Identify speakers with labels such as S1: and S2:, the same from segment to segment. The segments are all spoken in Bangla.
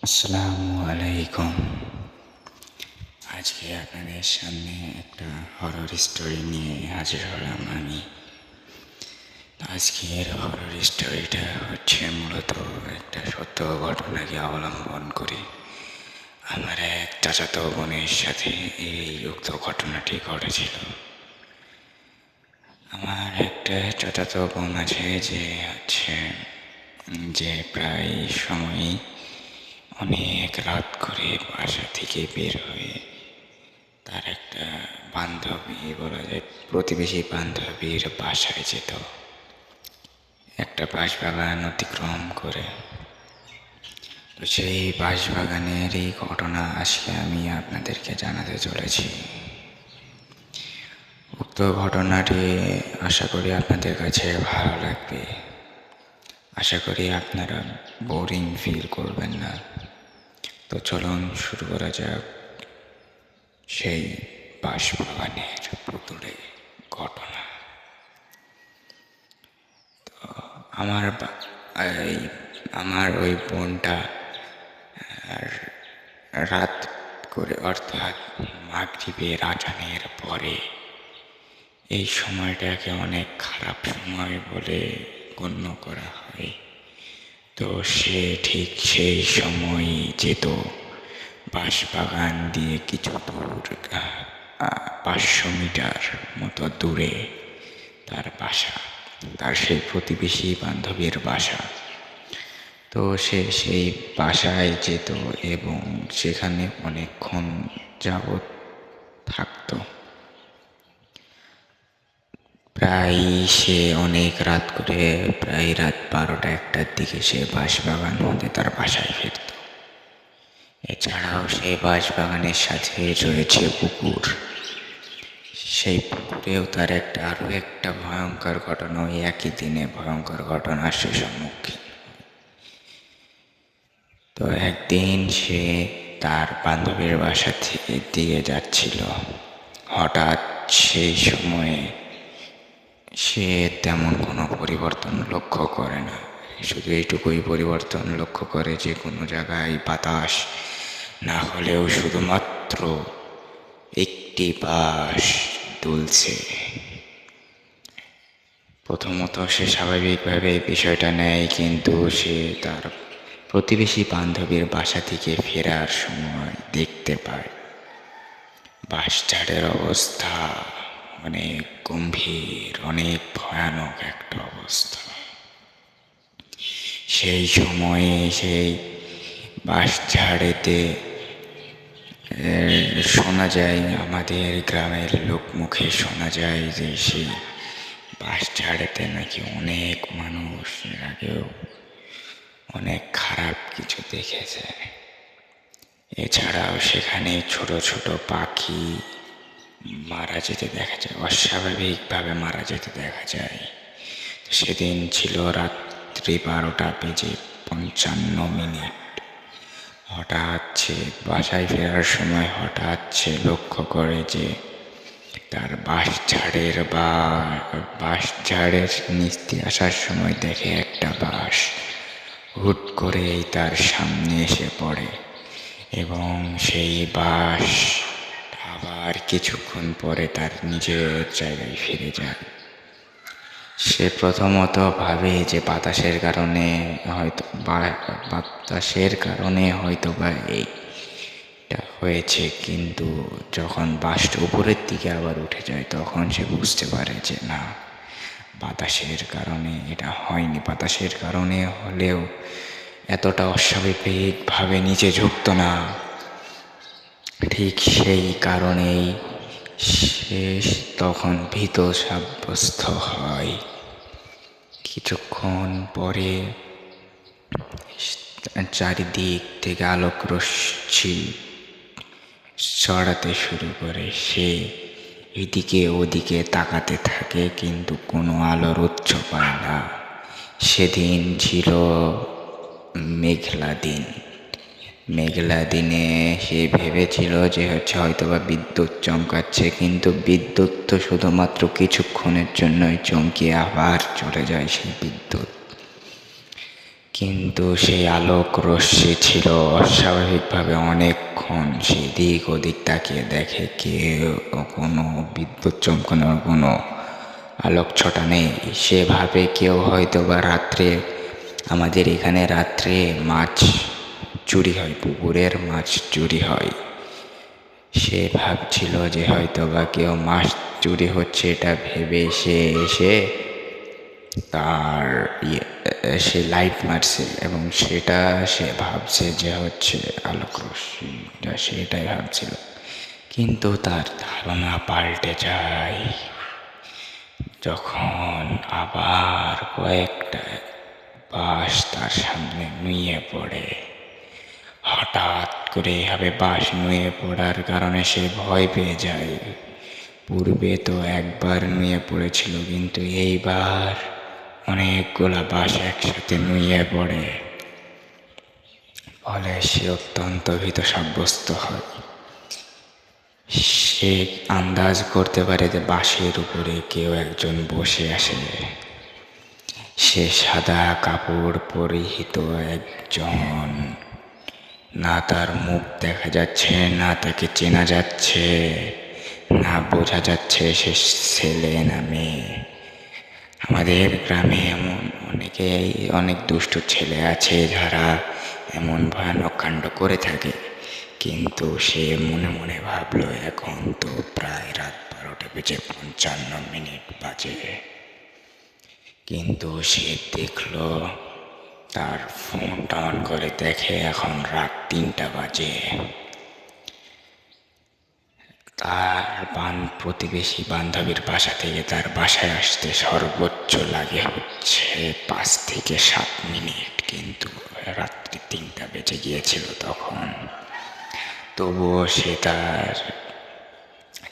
S1: আসসালামু আলাইকুম। আজকে আপনাদের সামনে একটা হরর স্টোরি নিয়ে হাজির হলাম আমি। আজকের হরর স্টোরিটা হচ্ছে মূলত একটা সত্য ঘটনাকে অবলম্বন করে। আমার এক চাচাতো বোনের সাথে এই উক্ত ঘটনাটি ঘটেছিল। আমার একটা চাচাতো বোন আছে যে প্রায় সময়ই অনেক রাত করে বাসা থেকে বের হয়ে তার একটা বান্ধবী, বলা যায় প্রতিবেশী বান্ধবীর বাসায় যেত, একটা বাঁশবাগান অতিক্রম করে। তো সেই বাঁশবাগানের এই ঘটনা আজকে আমি আপনাদেরকে জানাতে চলেছি। উক্ত ঘটনাটি আশা করি আপনাদের কাছে ভালো লাগবে। আশা করি আপনারা বোরিং ফিল করবেন না। তো চলুন শুরু করা যাক সেই বাঁশবাগানের ভুতুড়ে ঘটনা। আমার আমার ওই বোনটা রাত করে, অর্থাৎ মাগরিবের আজানের পরে, এই সময়টাকে অনেক খারাপ সময় বলে গণ্য করা হয়। তো সে ঠিক সেই সময়ই যেত বাঁশবাগান দিয়ে কিছু দূর, 500 মিটার মতো দূরে তার বাসা, তার সেই প্রতিবেশী বান্ধবীর বাসা। তো সে সেই বাসায় যেত এবং সেখানে অনেকক্ষণ যাবৎ থাকতো। প্রায় সে অনেক রাত করে, প্রায় রাত 12টা-1টার দিকে সে বাঁশবাগান হতে তার বাসায় ফিরত। এছাড়াও সেই বাঁশবাগানের সাথে রয়েছে পুকুর। সেই পুকুরেও তার আরও একটা ভয়ঙ্কর ঘটনা, ওই একই দিনে ভয়ঙ্কর ঘটনার সে সম্মুখীন। তো একদিন সে তার বান্ধবীর বাসা থেকে দিয়ে যাচ্ছিল। হঠাৎ সেই সময়ে সে তেমন কোনো পরিবর্তন লক্ষ্য করে না, শুধু এইটুকুই পরিবর্তন লক্ষ্য করে যে কোনো জায়গায় বাতাস না হলেও শুধুমাত্র একটি বাঁশ দুলছে। প্রথমত সে স্বাভাবিকভাবে বিষয়টা নেয়, কিন্তু সে তার প্রতিবেশী বান্ধবীর বাসা থেকে ফেরার সময় দেখতে পায় বাঁশঝাড়ের অবস্থা অনেক গম্ভীর, অনেক ভয়ানক একটা অবস্থা। সেই সময়ে সেই বাঁশঝাড়েতে শোনা যায়, আমাদের গ্রামের লোকমুখে শোনা যায় যে সেই বাঁশঝাড়েতে নাকি অনেক মানুষ এর আগেও অনেক খারাপ কিছু দেখেছে। এছাড়াও সেখানে ছোট ছোট পাখি মারা যেতে দেখা যায়, অস্বাভাবিকভাবে মারা যেতে দেখা যায়। সেদিন ছিল রাত্রি 12:55। হঠাৎ সে বাসায় ফেরার সময় সে লক্ষ্য করে যে তার বাঁশঝাড়ের নিচ দিয়ে আসার সময় দেখে একটা বাঁশ হুট করেই তার সামনে এসে পড়ে এবং সেই বাঁশ আবার কিছুক্ষণ পরে তার নিজের জায়গায় ফিরে যায়। সে প্রথমত ভাবে যে বাতাসের কারণে হয়তো বা এইটা হয়েছে, কিন্তু যখন বাসটা উপরের দিকে আবার উঠে যায় তখন সে বুঝতে পারে যে না, বাতাসের কারণে এটা হয়নি। বাতাসের কারণে হলেও এতটা অস্বাভাবিকভাবে নিচে ঝুঁকত না। ঠিক সেই কারণেই সে তখন ভীত সাব্যস্ত হয়। কিছুক্ষণ পরে চারিদিক থেকে আলোক রশ্মি ছড়াতে শুরু করে। সে এদিকে ওদিকে তাকাতে থাকে, কিন্তু কোনো আলোর উৎস পায় না। সেদিন ছিল মেঘলা দিনে সে ভেবেছিল যে হয়তোবা বিদ্যুৎ চমকাচ্ছে, কিন্তু বিদ্যুৎ তো শুধুমাত্র কিছুক্ষণের জন্যই চমকিয়ে আবার চলে যায় সেই বিদ্যুৎ। কিন্তু সেই আলোক রশ্মি ছিল অস্বাভাবিকভাবে অনেকক্ষণ। সে দিক ওদিক তাকিয়ে দেখে কেউ, কোনো বিদ্যুৎ চমকানোর কোনো আলোক ছটা নেই। সে ভাবে কেউ হয়তো বা রাত্রে, আমাদের এখানে রাত্রে মাছ চুরি হয়, পুকুরের মাছ চুরি হয়। সে ভাবছিল যে হয়তো বা কেউ মাছ চুরি হচ্ছে, এটা ভেবে সে এসে তার সে লাইট মারছে এবং সেটা সে ভাবছে যে হচ্ছে আলোক রশ্মিটা, সেটাই ভাবছিল। কিন্তু তার ধারণা পাল্টে যায় যখন আবার কয়েকটা বাঁশ তার সামনে নুয়ে পড়ে। হঠাৎ করে এভাবে বাঁশ নুয়ে পড়ার কারণে সে ভয় পেয়ে যায়। পূর্বে তো একবার নুয়ে পড়েছিল, কিন্তু এইবার অনেকগুলা বাঁশ একসাথে নুয়ে পড়ে। ফলে সে অত্যন্ত ভীত সাব্যস্ত হয়। সে আন্দাজ করতে পারে যে বাঁশের উপরে কেউ একজন বসে আসে। সে সাদা কাপড় পরিহিত একজন। না তার মুখ দেখা যাচ্ছে, না তাকে চেনা যাচ্ছে, না বোঝা যাচ্ছে সে ছেলে না মেয়ে। আমাদের গ্রামে এমন অনেক দুষ্ট ছেলে আছে যারা এমন ভয়ানক কাণ্ড করে থাকে। কিন্তু সে মনে মনে ভাবলো, এখন তো প্রায় রাত 12:55 বাজে। কিন্তু সে দেখলো, তার ফোনটা অন করে দেখে এখন রাত 3টা বাজে। তার প্রতিবেশী বান্ধবীর বাসা থেকে তার বাসায় আসতে সর্বোচ্চ লাগে হচ্ছে 5 থেকে 7 মিনিট, কিন্তু রাত্রি 3টা বেজে গিয়েছিল তখন। তবুও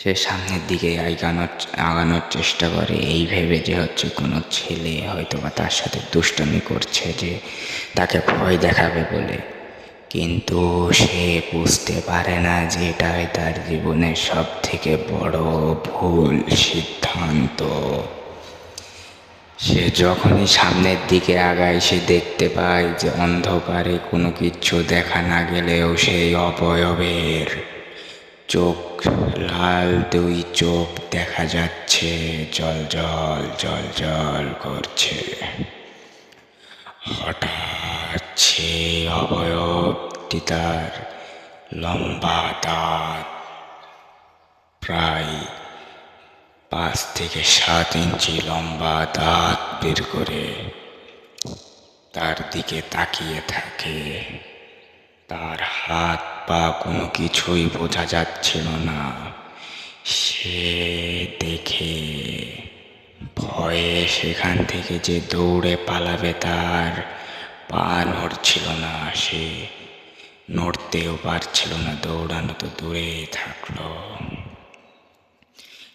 S1: সে সামনের দিকে আগানোর চেষ্টা করে, এই ভেবে যে হচ্ছে কোনো ছেলে হয়তো বা তার সাথে দুষ্টামি করছে, যে তাকে ভয় দেখাবে বলে। কিন্তু সে বুঝতে পারে না যে এটাই তার জীবনের সব থেকে বড় ভুল সিদ্ধান্ত। সে যখনই সামনের দিকে আগায়, সে দেখতে পায় যে অন্ধকারে কোনো কিছু দেখা না গেলেও সেই অবয়বের চোখ, লাল 2 চোখ দেখা যাচ্ছে, জল জল করছে। হঠাৎ সে অবয়বটি, তার লম্বা দাঁত প্রায় 5 থেকে 7 ইঞ্চি লম্বা দাঁত বের করে তার দিকে তাকিয়ে থাকে। তার হাত পা কোনো কিছুই বোঝা যাচ্ছিল না। সে দেখে ভয়ে সেখান থেকে যে দৌড়ে পালাবে, তার পা নড়ছিল না, সে নড়তেও পারছিল না, দৌড়ানো তো দূরেই থাকলো।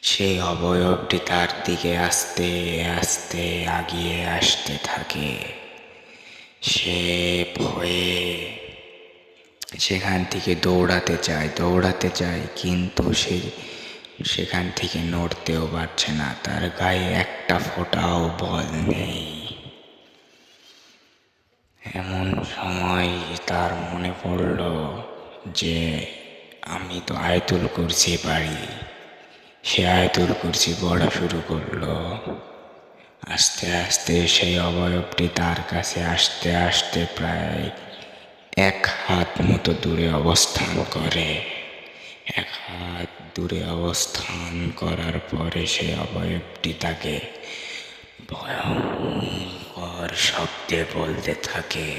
S1: সেই অবয়বটি তার দিকে আস্তে আস্তে আগিয়ে আসতে থাকে। সে ভয়ে সেখান থেকে দৌড়াতে চায়, কিন্তু সে সেখান থেকে নড়তেও পারছে না, তার গায়ে একটা ফোঁটাও বল নেই। এমন সময় তার মনে পড়ল যে আমি তো আয়াতুল কুরসি পারি। সে আয়াতুল কুরসি পড়া শুরু করলো। আস্তে আস্তে সেই অবয়বটি তার কাছে আসতে আসতে প্রায় 1 হাত মতো দূরে অবস্থান করে। 1 হাত দূরে অবস্থান করার পরে সেই অবয়বটি তাকে ভয়ঙ্কর শব্দে বলতে থাকে,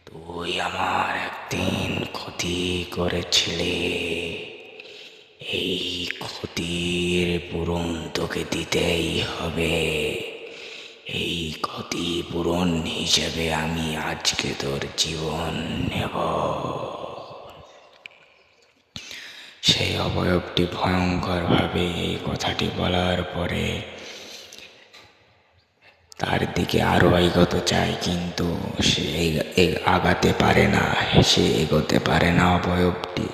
S1: তুই আমার একদিন ক্ষতি করেছিলি, এই ক্ষতির পূরণ তোকে দিতেই হবে। এই ক্ষতিপূরণ হিসেবে আমি আজকে তোর জীবন নেব। সেই অবয়বটি ভয়ঙ্করভাবে এই কথাটি বলার পরে তার দিকে আরো এগোতে চায়, কিন্তু সে আগাতে পারে না, সে এগোতে পারে না। অবয়বটি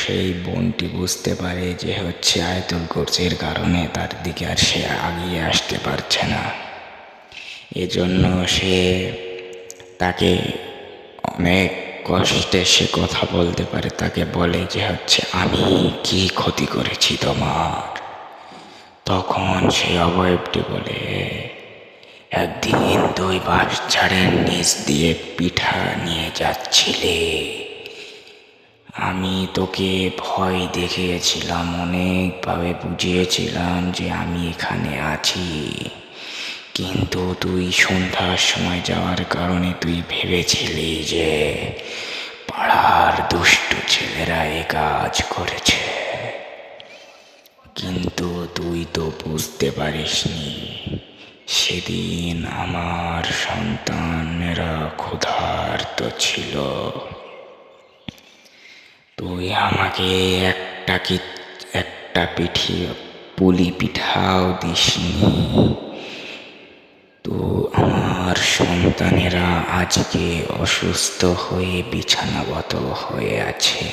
S1: সেই বোনটি বুঝতে পারে যে হচ্ছে আয়াতুল কুরসির কারণে তার দিকে আর সে আগিয়ে আসতে পারছে না। এজন্য সে তাকে অনেক কষ্টে সে কথা বলতে পারে, তাকে বলে যে আমি কি ক্ষতি করেছি তোমার। তখন সেই অবয়বটি বলে, একদিন তুই বাঁশঝাড়ের নিচ দিয়ে পিঠা নিয়ে যাচ্ছিলে, আমি তোকে ভয় দেখিয়েছিলাম, অনেকভাবে বুঝিয়েছিলাম যে আমি এখানে আছি, কিন্তু তুই সন্ধ্যার সময় যাওয়ার কারণে তুই ভেবেছিলি যে পাড়ার দুষ্টু ছেলেরা এ কাজ করেছে, কিন্তু তুই তো বুঝতে পারিসনি সেদিন আমার সন্তানেরা ক্ষুধার্ত ছিল। তুই আমাকে একটা পুলি পিঠাও দিসনি। তো আমার সন্তানেরা আজকে অসুস্থ হয়ে বিছানাগত হয়ে আছে,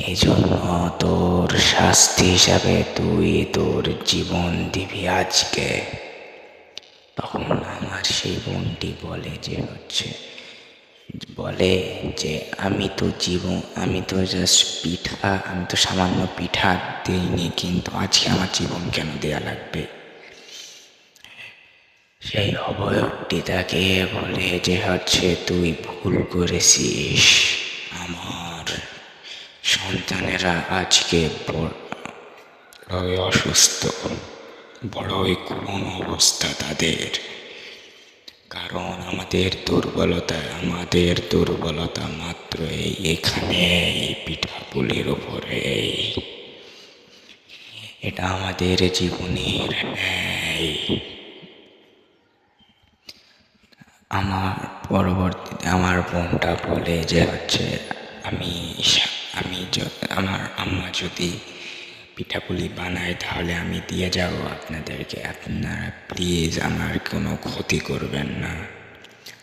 S1: এই জন্য তোর শাস্তি হিসাবে তুই তোর জীবন দিবি আজকে। তখন আমার সেই বোনটি বলে যে আমি তো জাস্ট আমি তো সামান্য পিঠা দিইনি, কিন্তু আজকে আমার জীবন কেন দেয়া লাগবে। সেই অবয়বটি তাকে বলে যে তুই ভুল করেছিস, আমার সন্তানেরা আজকে বড়ই অসুস্থ, বড়ই করুণ অবস্থা তাদের, কারণ আমাদের দুর্বলতা মাত্র এখানে এই পিঠাপুলির উপরে। এটা আমাদের জীবনের ন্যায়। পরবর্তীতে আমার বোনটা বলে যে আমার আম্মা যদি পিঠাপুলি বানায় তাহলে আমি দিয়ে যাব আপনাদেরকে, আপনারা প্লিজ আমার কোনো ক্ষতি করবেন না,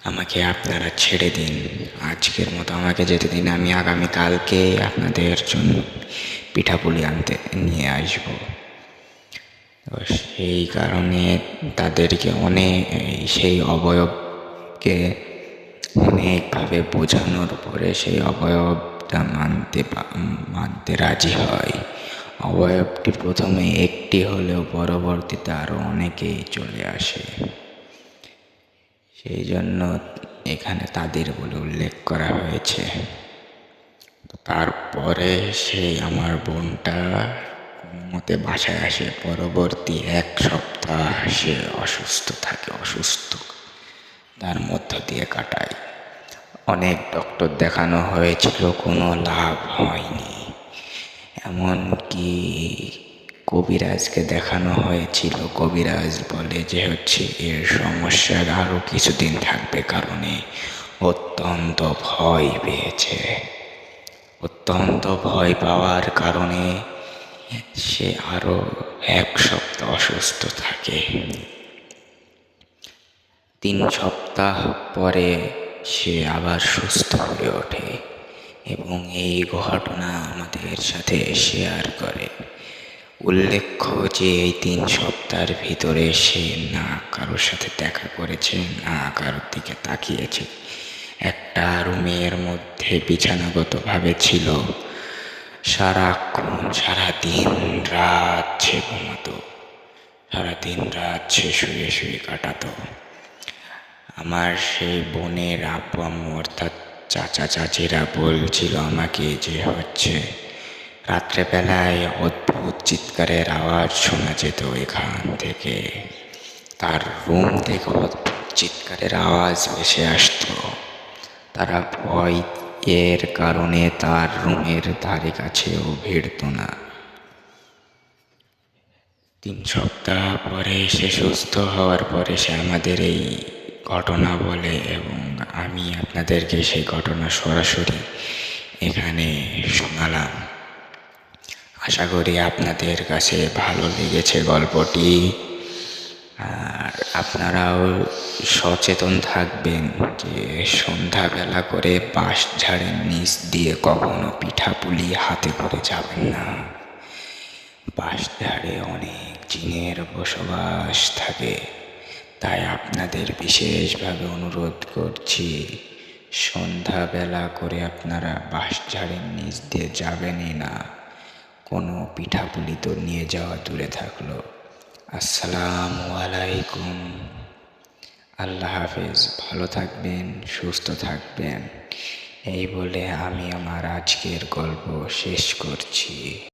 S1: আমাকে আপনারা ছেড়ে দিন, আজকের মতো আমাকে যেতে দিন, আমি আগামীকালকে আপনাদের জন্য পিঠাপুলি আনতে নিয়ে আসব। তো সেই কারণে তাদেরকে সেই অবয়বকে অনেকভাবে বোঝানোর পরে সেই অবয়বটা মানতে রাজি হয়। অবয়বটি প্রথমে একটি হলেও পরবর্তীতে আরও অনেকেই চলে আসে, সেই জন্য এখানে তাদের বলে উল্লেখ করা হয়েছে। তারপরে আমার বোনটা মতে বাসায় আসে, পরবর্তী 1 সপ্তাহ সে অসুস্থ তার মধ্য দিয়ে কাটায়। অনেক ডক্টর দেখানো হয়েছিল, কোনো লাভ হয়নি, এমনকি কবিরাজকে দেখানো হয়েছিল। কবিরাজ বলে যে এর সমস্যা আরও কিছুদিন থাকবে, কারণে অত্যন্ত ভয় পেয়েছে। অত্যন্ত ভয় পাওয়ার কারণে সে আরও 1 সপ্তাহ অসুস্থ থাকে। 3 সপ্তাহ পরে সে আবার সুস্থ হয়ে ওঠে এবং এই ঘটনা আমাদের সাথে শেয়ার করে। উল্লেখ্য যে এই 3 সপ্তাহের ভিতরে সে না কারোর সাথে দেখা করেছে, না কারোর দিকে তাকিয়েছে, একটা রুমের মধ্যে বিছানাগতভাবে ছিল, সারাদিন রাত সে ঘুমাতো, সারাদিন রাত সে শুয়ে কাটাতো। আমার সেই বোনের আব্বু আম্মু অর্থাৎ চাচা চাচিরা বলছিল আমাকে যে রাত্রেবেলায় অদ্ভুত চিৎকারের আওয়াজ শোনা যেত এখান থেকে, তার রুম থেকে অদ্ভুত চিৎকারের আওয়াজ ভেসে আসতো। তারা ভয়ের কারণে তার রুমের ধারে কাছেও ভিড়ত না। 3 সপ্তাহ পরে সে সুস্থ হওয়ার পরে সে আমাদের এই ঘটনা বলে এবং আমি আপনাদেরকে সেই ঘটনা সরাসরি এখানে শোনালাম। আশা করি আপনাদের কাছে ভালো লেগেছে গল্পটি, আর আপনারাও সচেতন থাকবেন যে সন্ধ্যাবেলা করে বাঁশঝাড়ের নিচ দিয়ে কখনো পিঠাপুলি হাতে করে যাবেন না। বাঁশঝাড়ে অনেক জিনের বসবাস থাকে, তাই আপনাদের বিশেষভাবে অনুরোধ করছি, সন্ধ্যাবেলা করে আপনারা বাঁশঝাড়ের নিচ দিয়ে যাবেনই না। কোনো পিঠাপুলি তো নিয়ে যাওয়া দূরে থাকলো। আসসালামু আলাইকুম। আল্লাহ হাফেজ। ভালো থাকবেন, সুস্থ থাকবেন। এই বলে আমি আমার আজকের গল্প শেষ করছি।